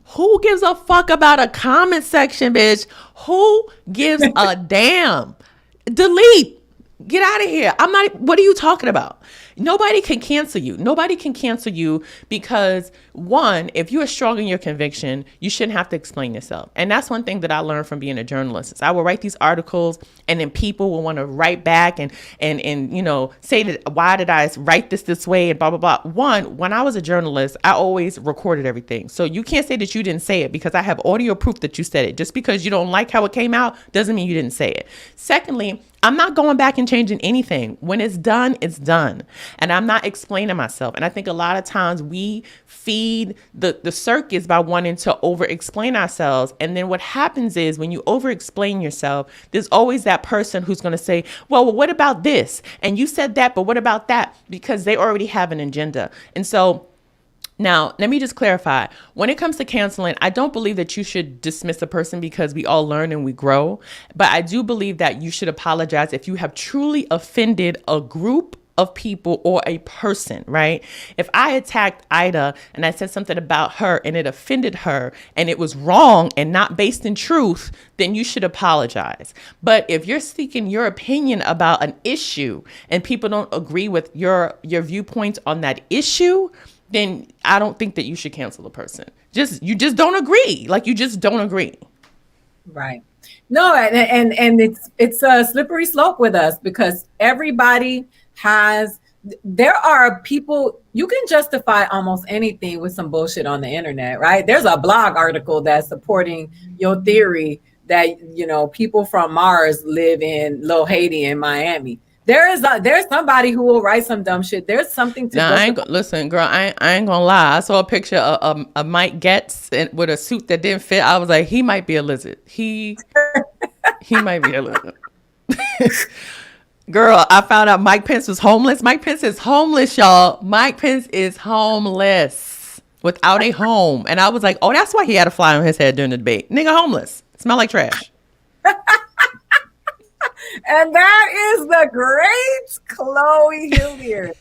B: who gives a fuck about a comment section, bitch? Who gives a damn? Delete. Get out of here. What are you talking about? Nobody can cancel you. Nobody can cancel you because, one, if you are strong in your conviction, you shouldn't have to explain yourself. And that's one thing that I learned from being a journalist. Is I will write these articles, and then people will want to write back and you know, say that, why did I write this way and blah, blah, blah. One, when I was a journalist, I always recorded everything. So you can't say that you didn't say it because I have audio proof that you said it. Just because you don't like how it came out doesn't mean you didn't say it. Secondly, I'm not going back and changing anything. When it's done, it's done. And I'm not explaining myself. And I think a lot of times we feed the circus by wanting to over-explain ourselves. And then what happens is when you over-explain yourself, there's always that person who's going to say, well, what about this? And you said that, but what about that? Because they already have an agenda. And so now, let me just clarify. When it comes to canceling, I don't believe that you should dismiss a person because we all learn and we grow. But I do believe that you should apologize if you have truly offended a group of people or a person, right? If I attacked Aida and I said something about her and it offended her and it was wrong and not based in truth, then you should apologize. But if you're seeking your opinion about an issue and people don't agree with your viewpoints on that issue, then I don't think that you should cancel a person. You just don't agree. Like, you just don't agree.
A: Right. No, and it's a slippery slope with us because everybody there are people, you can justify almost anything with some bullshit on the internet, right? There's a blog article that's supporting your theory that, you know, people from Mars live in Little Haiti and Miami. There's somebody who will write some dumb shit. There's something to
B: listen, girl. I ain't gonna lie. I saw a picture of Mike Getz with a suit that didn't fit. I was like, he might be a lizard. He might be a lizard. Girl, I found out Mike Pence was homeless. Mike Pence is homeless, y'all. Mike Pence is homeless without a home. And I was like, oh, that's why he had a fly on his head during the debate. Nigga homeless. Smell like trash.
A: And that is the great Chloe Hilliard.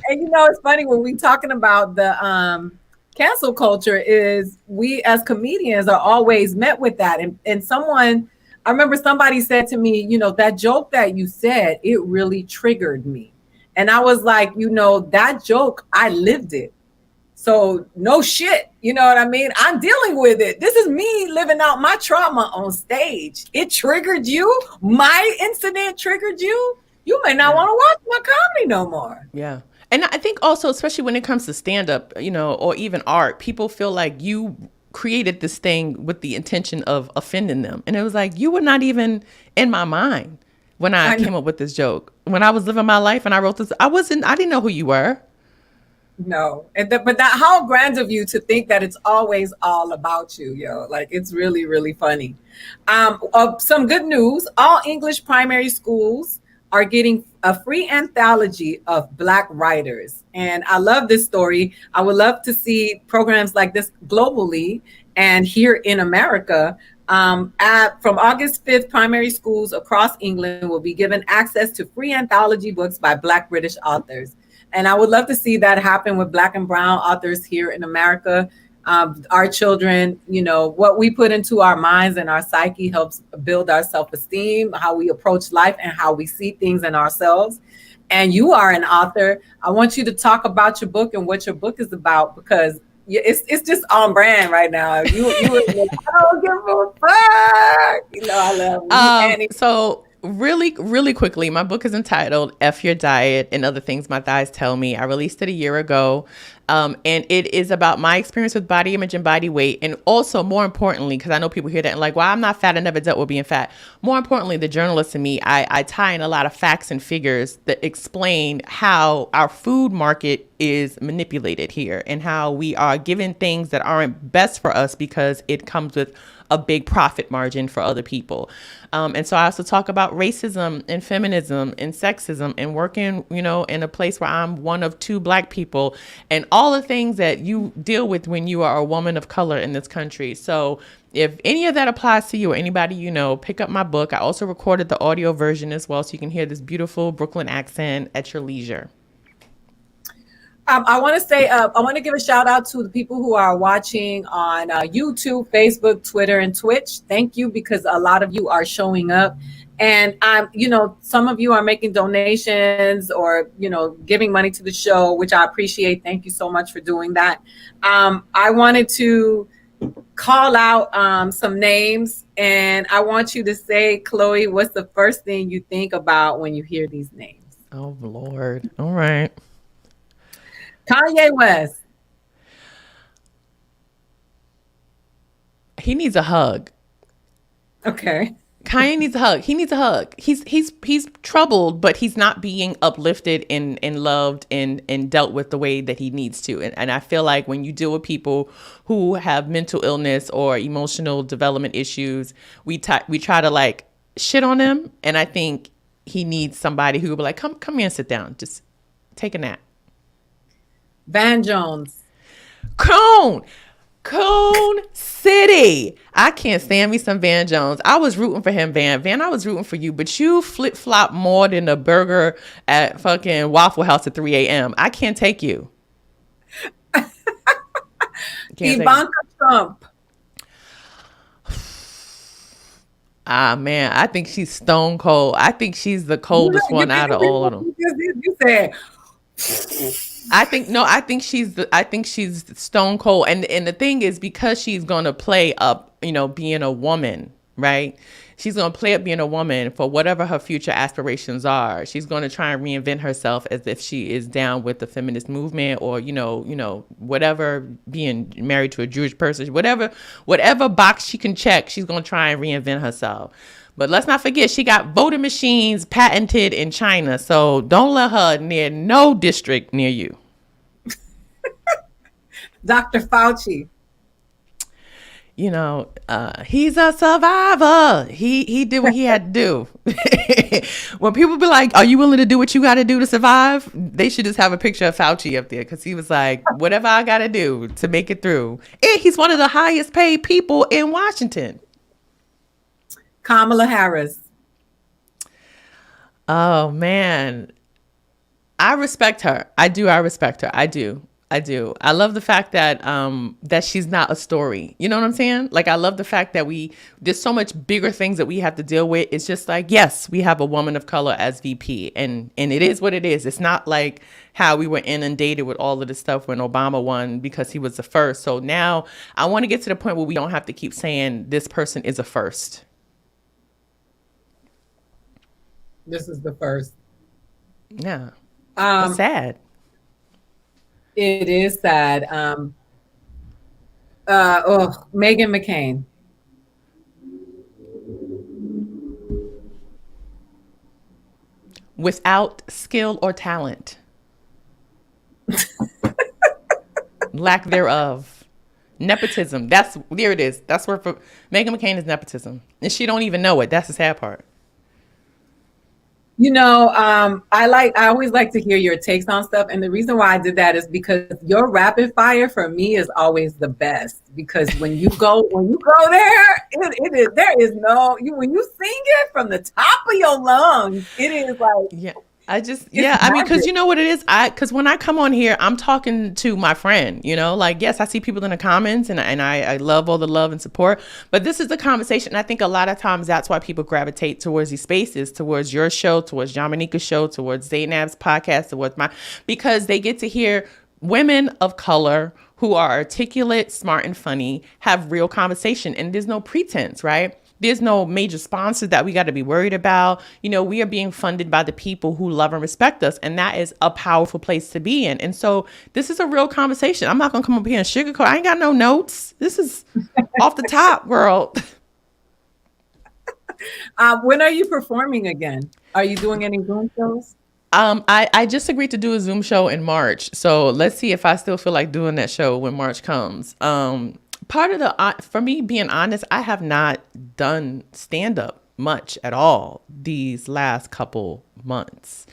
A: And you know, it's funny when we talking about the cancel culture is we as comedians are always met with that. And someone, I remember somebody said to me, you know, that joke that you said, it really triggered me. And I was like, you know, that joke, I lived it. So no shit, you know what I mean? I'm dealing with it. This is me living out my trauma on stage. It triggered you. My incident triggered you. You may not
B: Yeah.
A: want to watch my comedy no more.
B: Yeah. And I think also, especially when it comes to stand up, or even art, people feel like you created this thing with the intention of offending them. And it was like, you were not even in my mind when I
A: I know.
B: came up with this joke. When I was living my life and I wrote this, I didn't know who you were.
A: No, but that how grand of you to think that it's always all about you, yo. Like it's really, really funny. Some good news: all English primary schools are getting a free anthology of Black writers, and I love this story. I would love to see programs like this globally and here in America. From August 5th, primary schools across England will be given access to free anthology books by Black British authors. And I would love to see that happen with Black and Brown authors here in America. Our children, what we put into our minds and our psyche helps build our self-esteem, how we approach life, and how we see things in ourselves. And you are an author. I want you to talk about your book and what your book is about, because it's just on brand right now. I don't give a fuck. I love you, Annie.
B: So really, really quickly, my book is entitled F Your Diet and Other Things My Thighs Tell Me. I released it a year ago. And it is about my experience with body image and body weight. And also, more importantly, because I know people hear that and like, well, I'm not fat. I never dealt with being fat. More importantly, the journalist in me, I tie in a lot of facts and figures that explain how our food market is manipulated here and how we are given things that aren't best for us because it comes with a big profit margin for other people. And so I also talk about racism and feminism and sexism and working, in a place where I'm one of two Black people and all the things that you deal with when you are a woman of color in this country. So if any of that applies to you or anybody pick up my book. I also recorded the audio version as well, so you can hear this beautiful Brooklyn accent at your leisure.
A: I want to give a shout out to the people who are watching on YouTube, Facebook, Twitter, and Twitch. Thank you, because a lot of you are showing up, and some of you are making donations or giving money to the show, which I appreciate. Thank you so much for doing that. I wanted to call out some names, and I want you to say, Chloe, what's the first thing you think about when you hear these names?
B: Oh Lord! All right.
A: Kanye West.
B: He needs a hug.
A: Okay.
B: Kanye needs a hug. He needs a hug. He's troubled, but he's not being uplifted and loved and dealt with the way that he needs to. And I feel like when you deal with people who have mental illness or emotional development issues, we try to like shit on them. And I think he needs somebody who will be like, come here and sit down. Just take a nap.
A: Van Jones.
B: Coon City. I can't stand me some Van Jones. I was rooting for him, Van. I was rooting for you, but you flip flop more than a burger at fucking Waffle House at 3 a.m. I can't take you.
A: Ivanka Trump.
B: Man, I think she's stone cold. I think she's the coldest one out of all of them.
A: You said.
B: I think she's stone cold. And the thing is, because she's going to play up, being a woman, right? She's going to play up being a woman for whatever her future aspirations are. She's going to try and reinvent herself as if she is down with the feminist movement or, whatever, being married to a Jewish person, whatever box she can check, she's going to try and reinvent herself. But let's not forget, she got voting machines patented in China. So don't let her near no district near you.
A: Dr. Fauci.
B: He's a survivor. He did what he had to do. When people be like, are you willing to do what you got to do to survive? They should just have a picture of Fauci up there, because he was like, whatever I got to do to make it through. And he's one of the highest paid people in Washington.
A: Kamala Harris.
B: Oh, man. I respect her. I do. I do. I love the fact that that she's not a story. You know what I'm saying? Like I love the fact that there's so much bigger things that we have to deal with. It's just like, yes, we have a woman of color as VP, and it is what it is. It's not like how we were inundated with all of this stuff when Obama won because he was the first. So now I want to get to the point where we don't have to keep saying this person is a first.
A: This is the first.
B: Yeah. It's sad.
A: It is sad. Meghan McCain.
B: Without skill or talent. Lack thereof. Nepotism. There it is. That's where Meghan McCain is nepotism. And she don't even know it. That's the sad part.
A: I always like to hear your takes on stuff. And the reason why I did that is because your rapid fire for me is always the best. Because when you go there, there is when you sing it from the top of your lungs, it is like,
B: yeah. I mean, because you know what it is? Because when I come on here, I'm talking to my friend, like, yes, I see people in the comments and I love all the love and support, but this is the conversation. I think a lot of times that's why people gravitate towards these spaces, towards your show, towards Jamanika's show, towards Zainab's podcast, because they get to hear women of color who are articulate, smart, and funny have real conversation, and there's no pretense, right? There's no major sponsors that we got to be worried about. We are being funded by the people who love and respect us. And that is a powerful place to be in. And so this is a real conversation. I'm not going to come up here and sugarcoat. I ain't got no notes. This is off the top, world.
A: When are you performing again? Are you doing any Zoom shows?
B: I just agreed to do a Zoom show in March. So let's see if I still feel like doing that show when March comes. Part of for me, being honest, I have not done stand-up much at all these last couple months.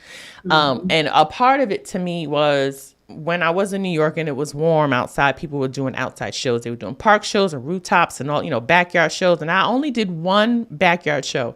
B: And a part of it to me was when I was in New York and it was warm outside, people were doing outside shows. They were doing park shows and rooftops and all, backyard shows. And I only did one backyard show.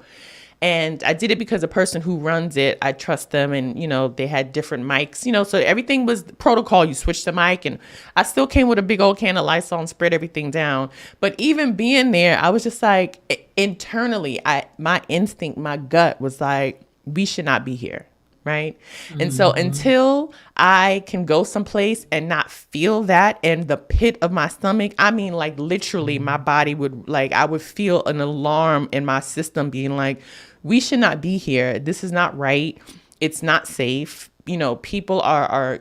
B: And I did it because the person who runs it, I trust them. And, they had different mics, so everything was protocol. You switch the mic, and I still came with a big old can of Lysol and spread everything down. But even being there, I was just like, internally, my instinct, my gut was like, we should not be here. Right. And so until I can go someplace and not feel that in the pit of my stomach, I mean, like literally my body would I would feel an alarm in my system being like, we should not be here. This is not right. It's not safe. People are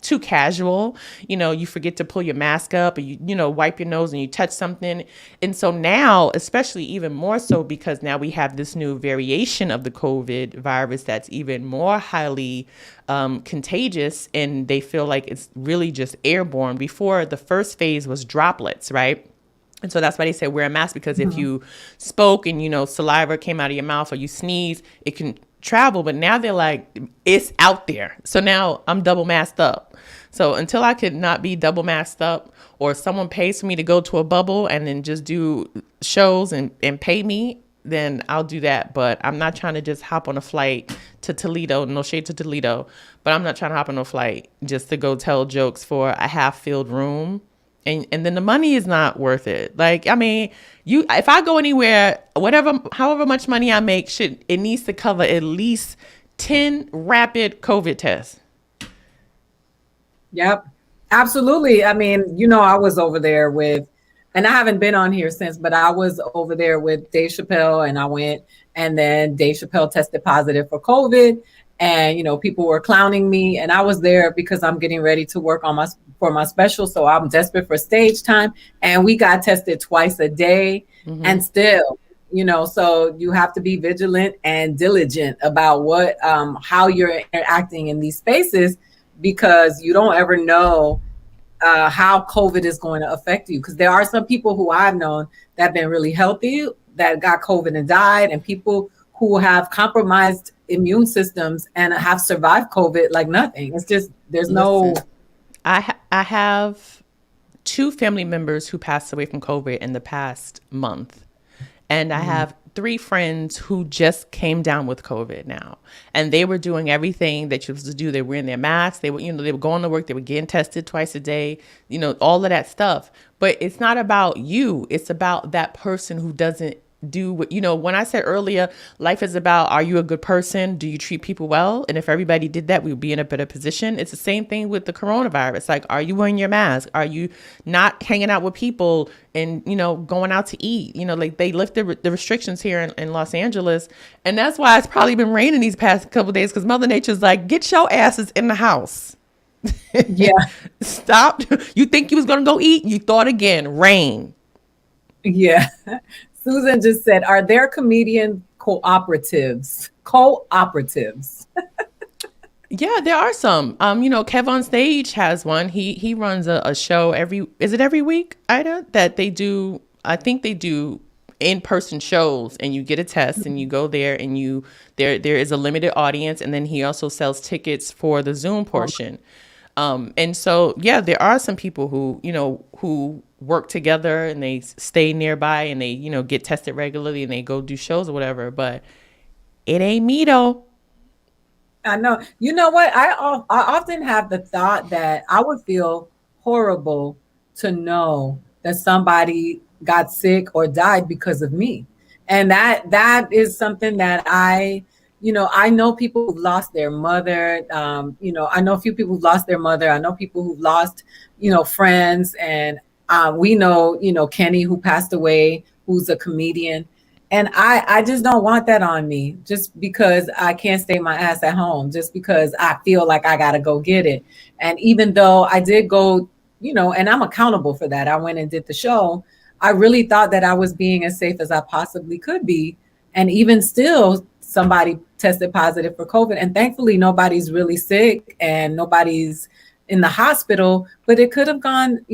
B: too casual. You forget to pull your mask up, or you wipe your nose and you touch something. And so now, especially even more so, because now we have this new variation of the COVID virus that's even more highly contagious, and they feel like it's really just airborne. Before, the first phase was droplets, right? And so that's why they say wear a mask, because if you spoke and, saliva came out of your mouth or you sneeze, it can travel. But now they're like, it's out there. So now I'm double masked up. So until I could not be double masked up, or someone pays for me to go to a bubble and then just do shows and pay me, then I'll do that. But I'm not trying to just hop on a flight to Toledo. No shade to Toledo, but I'm not trying to hop on a flight just to go tell jokes for a half filled room. And then the money is not worth it. Like, I mean, if I go anywhere, however much money I make, it needs to cover at least 10 rapid COVID tests.
A: Yep, absolutely. I mean, I was over there and I haven't been on here since, but I was over there with Dave Chappelle, and I went, and then Dave Chappelle tested positive for COVID. And, people were clowning me, and I was there because I'm getting ready to work for my special. So I'm desperate for stage time, and we got tested twice a day. And still, so you have to be vigilant and diligent about how you're interacting in these spaces, because you don't ever know how COVID is going to affect you. Because there are some people who I've known that have been really healthy that got COVID and died, and people who have compromised immune systems and have survived COVID like nothing. It's just,
B: I have 2 family members who passed away from COVID in the past month. And I have three friends who just came down with COVID now, and they were doing everything that you're supposed to do. They were wearing their masks. They were, they were going to work. They were getting tested twice a day. All of that stuff. But it's not about you. It's about that person who doesn't do what, when I said earlier, life is about, are you a good person? Do you treat people well? And if everybody did that, we would be in a better position. It's the same thing with the coronavirus. Like, are you wearing your mask? Are you not hanging out with people and, going out to eat? Like they lifted the restrictions here in Los Angeles. And that's why it's probably been raining these past couple of days, because Mother Nature's like, get your asses in the house.
A: Yeah.
B: Stop. You think you was going to go eat? You thought again, rain.
A: Yeah. Susan just said, are there comedian cooperatives? Cooperatives.
B: Yeah, there are some. Kev on Stage has one. He runs a show is it every week, Ida? That they do, I think they do in-person shows, and you get a test and you go there and there is a limited audience, and then he also sells tickets for the Zoom portion. And so, yeah, there are some people who work together and they stay nearby and they, get tested regularly and they go do shows or whatever, but it ain't me though.
A: I know. You know what? I often have the thought that I would feel horrible to know that somebody got sick or died because of me. And that is something that I know people who've lost their mother. I know a few people who've lost their mother. I know people who've lost, friends. And we know, Kenny, who passed away, who's a comedian. And I just don't want that on me, just because I can't stay my ass at home, just because I feel like I got to go get it. And even though I did go, and I'm accountable for that, I went and did the show. I really thought that I was being as safe as I possibly could be. And even still, somebody tested positive for COVID. And thankfully, nobody's really sick and nobody's in the hospital, but it could have gone,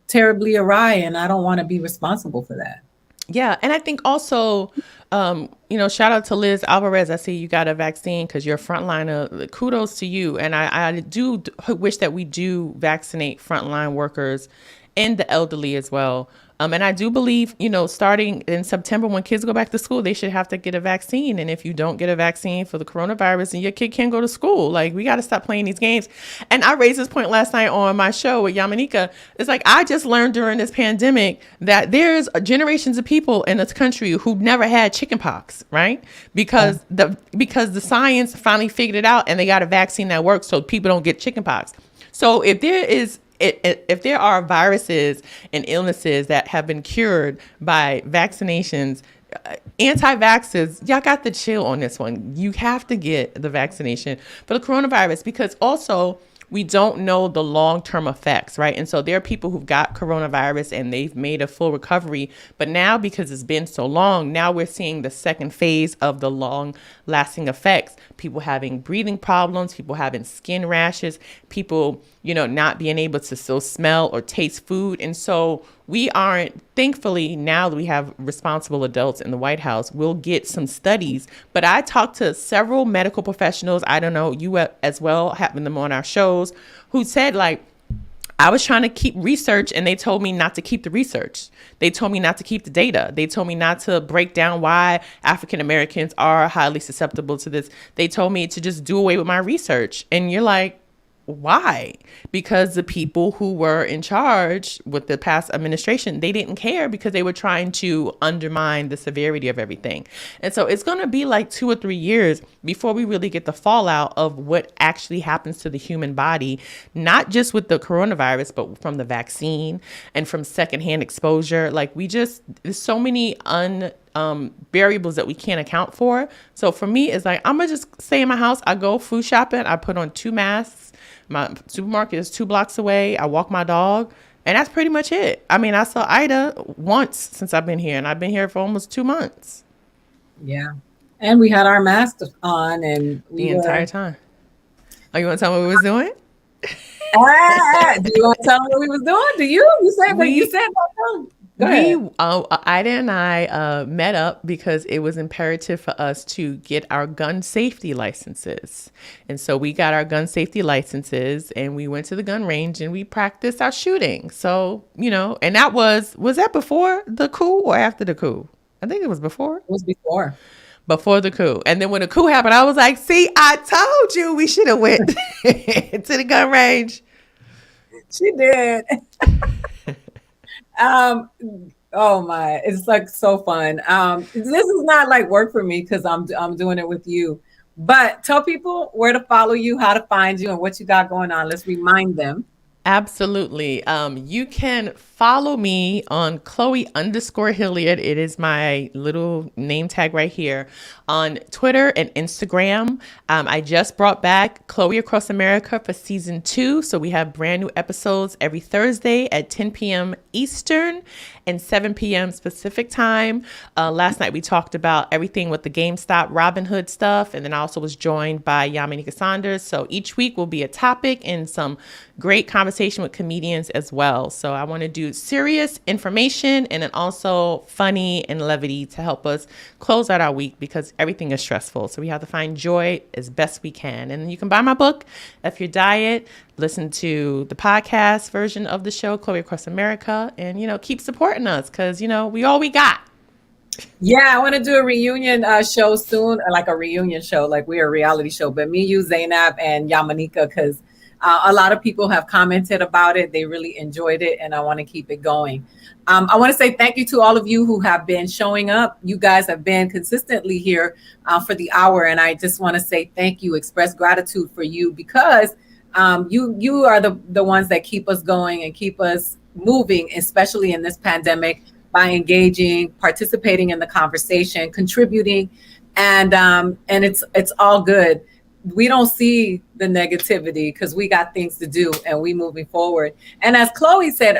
A: terribly awry. And I don't want to be responsible for that.
B: Yeah. And I think also, shout out to Liz Alvarez. I see you got a vaccine because you're a frontliner. Kudos to you. And I do wish that we do vaccinate frontline workers and the elderly as well. And I do believe, starting in September when kids go back to school, they should have to get a vaccine. And if you don't get a vaccine for the coronavirus, then your kid can't go to school. Like, we got to stop playing these games. And I raised this point last night on my show with Yamanika. It's like, I just learned during this pandemic that there's generations of people in this country who never had chickenpox, right? Because the science finally figured it out and they got a vaccine that works so people don't get chickenpox. So if there are viruses and illnesses that have been cured by vaccinations, anti-vaxxers, y'all got to chill on this one. You have to get the vaccination for the coronavirus, because also we don't know the long-term effects, right? And so there are people who've got coronavirus and they've made a full recovery. But now, because it's been so long, now we're seeing the second phase of the long-lasting effects. People having breathing problems, people having skin rashes, people, not being able to still smell or taste food. And so we aren't, thankfully, now that we have responsible adults in the White House, we'll get some studies. But I talked to several medical professionals, I don't know, you as well, having them on our shows, who said, like, I was trying to keep research and they told me not to keep the research. They told me not to keep the data. They told me not to break down why African Americans are highly susceptible to this. They told me to just do away with my research. And you're like, why? Because the people who were in charge with the past administration, they didn't care because they were trying to undermine the severity of everything. And so it's going to be like 2 or 3 years before we really get the fallout of what actually happens to the human body, not just with the coronavirus, but from the vaccine and from secondhand exposure. Like, there's so many variables that we can't account for. So for me, it's like, I'm gonna just stay in my house. I go food shopping. I put on 2 masks. My supermarket is 2 blocks away. I walk my dog, and that's pretty much it. I mean, I saw Ida once since I've been here, and I've been here for almost 2 months.
A: Yeah. And we had our masks on and
B: the entire time. Oh, you want to tell me what we was doing?
A: Do you want to tell me what we was doing? Do you? You said that.
B: Ida and I met up because it was imperative for us to get our gun safety licenses. And so we got our gun safety licenses and we went to the gun range and we practiced our shooting. So, and that was that before the coup or after the coup? I think it was before.
A: It was before.
B: Before the coup. And then when the coup happened, I was like, see, I told you we should have went to the gun range.
A: She did. Um, oh my, it's like so fun. This is not like work for me because I'm doing it with you. But tell people where to follow you, how to find you, and what you got going on. Let's remind them.
B: Absolutely. You can follow me on Chloe_Hilliard. It is my little name tag right here on Twitter and Instagram. I just brought back Chloe Across America for season 2. So we have brand new episodes every Thursday at 10 p.m. Eastern and 7 p.m. Pacific time. Last night we talked about everything with the GameStop Robinhood stuff. And then I also was joined by Yamanika Saunders. So each week will be a topic and some great conversation with comedians as well. So I want to do serious information and then also funny and levity to help us close out our week because everything is stressful. So we have to find joy as best we can. And you can buy my book, F Your Diet, listen to the podcast version of the show, Chloe Across America, and, keep supporting us because, we all we got.
A: Yeah, I want to do a reunion show soon, like a reunion show, like we're a reality show. But me, you, Zainab, and Yamanika, because a lot of people have commented about it. They really enjoyed it, and I want to keep it going. I want to say thank you to all of you who have been showing up. You guys have been consistently here for the hour, and I just want to say thank you, express gratitude for you because you are the ones that keep us going and keep us moving, especially in this pandemic, by engaging, participating in the conversation, contributing, and it's all good. We don't see the negativity because we got things to do and we moving forward. And as Chloe said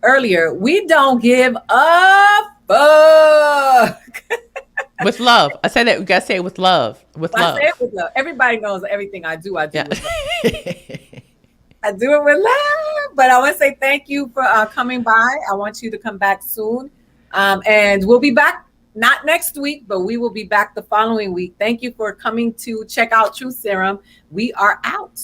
A: earlier, we don't give a fuck.
B: With love. I said that we gotta say it with love. With love.
A: I say it with love. Everybody knows everything I do with love. I do it with love. But I want to say thank you for coming by. I want you to come back soon. And we'll be back, not next week, but we will be back the following week. Thank you for coming to check out Truth Serum. We are out.